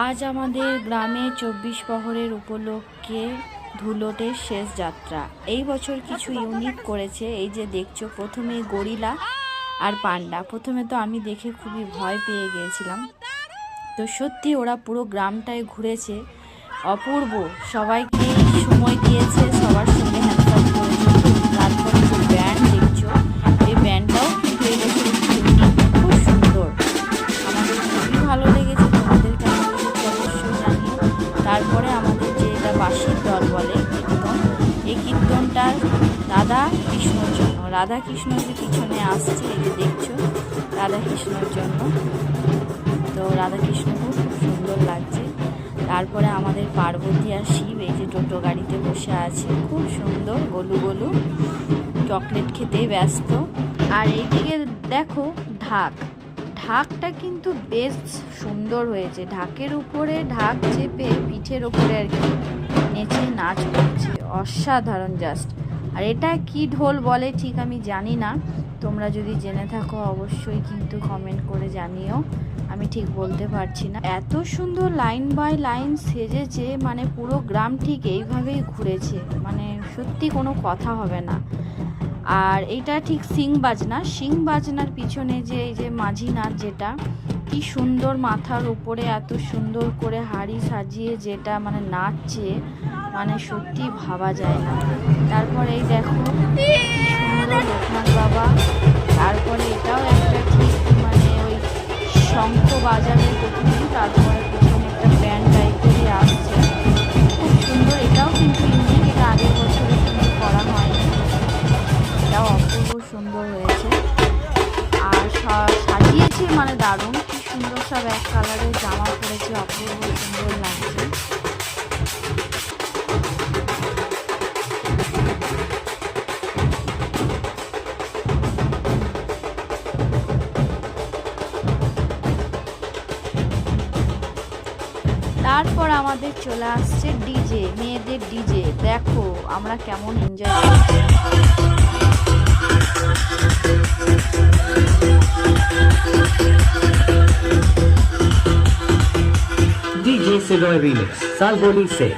আজ আমাদের গ্রামে ২৪ প্রহরের উপলক্ষে ধুলোটের শেষ যাত্রা। এই বছর কিছু ইউনিক করেছে। এই যে দেখছো, প্রথমে গরিলা আর পান্ডা। প্রথমে তো আমি দেখে খুবই ভয় পেয়ে গিয়েছিলাম। তো সত্যি ওরা পুরো গ্রামটায় ঘুরেছে, অপূর্ব। সবাইকে সময় দিয়েছে, সবার সঙ্গে হ্যান্ডশেক করেছে। তারপরে যে ব্যান্ড দেখছো, এই ব্যান্ডটাও কিন্তু এই বছর খুব সুন্দর, আমাদের খুবই ভালো লেগেছে। তোমাদের কেমন লেগেছে অবশ্যই জানিও। তারপরে আমাদের যে এটা বাঁশির দল বলে কীর্তন, এই কীর্তনটা রাধা কৃষ্ণর জন্য। রাধা কৃষ্ণ যে পিছনে আসছে, এই যে দেখছো, রাধা কৃষ্ণর জন্য। তো রাধা কৃষ্ণকেও খুব সুন্দর লাগছে। তারপরে আমাদের পার্বতী আর শিব এই যে টোটো গাড়িতে বসে আছে, খুব সুন্দর, গোলু গোলু চকলেট খেতেই ব্যস্ত। আর এইদিকে দেখো ঢাকটা কিন্তু বেশ সুন্দর হয়েছে। ঢাকের উপরে ঢাক চেপে পিঠের ওপরে আর কি নেচে নাচ করছে, অসাধারণ জাস্ট। আর এটা কি ঢোল বলে ঠিক আমি জানি না, তোমরা যদি জেনে থাকো অবশ্যই কিন্তু কমেন্ট করে জানিও, আমি ঠিক বলতে পারছি না। এত সুন্দর লাইন বাই লাইন সেজেছে, মানে পুরো গ্রাম ঠিক এইভাবেই ঘুরেছে, মানে সত্যি কোনো কথা হবে না। আর এইটা ঠিক সিং বাজনার পিছনে যে এই যে মাঝি নাচ, যেটা কি সুন্দর, মাথার উপরে এত সুন্দর করে হাড়ি সাজিয়ে যেটা মানে নাচছে, মানে সত্যি ভাবা যায় না। তারপরে এই দেখো কি সুন্দর লোকনাথ বাবা। তারপরে এটাও একটা ঠিক মানে ওই শঙ্খ বাজাবে প্রথমে, তারপরে প্রথমে একটা ব্যান্ড টাইপেরই আসছে, খুব সুন্দর। এটাও কিন্তু ইউনিক, এটা আগের বছরে কিন্তু করা হয়নি, এটাও অপূর্ব সুন্দর হয়েছে। আর সাজিয়েছে মানে দারুণ, কি সুন্দর, সব এক কালারের জামা পরেছে, অপূর্ব সুন্দর লাগছে। তারপর আমাদের চলে আসছে ডিজে, মেয়েদের ডিজে। দেখো আমরা কেমন এনজয় করছি। DJ Siroy Remix, Salboni Se.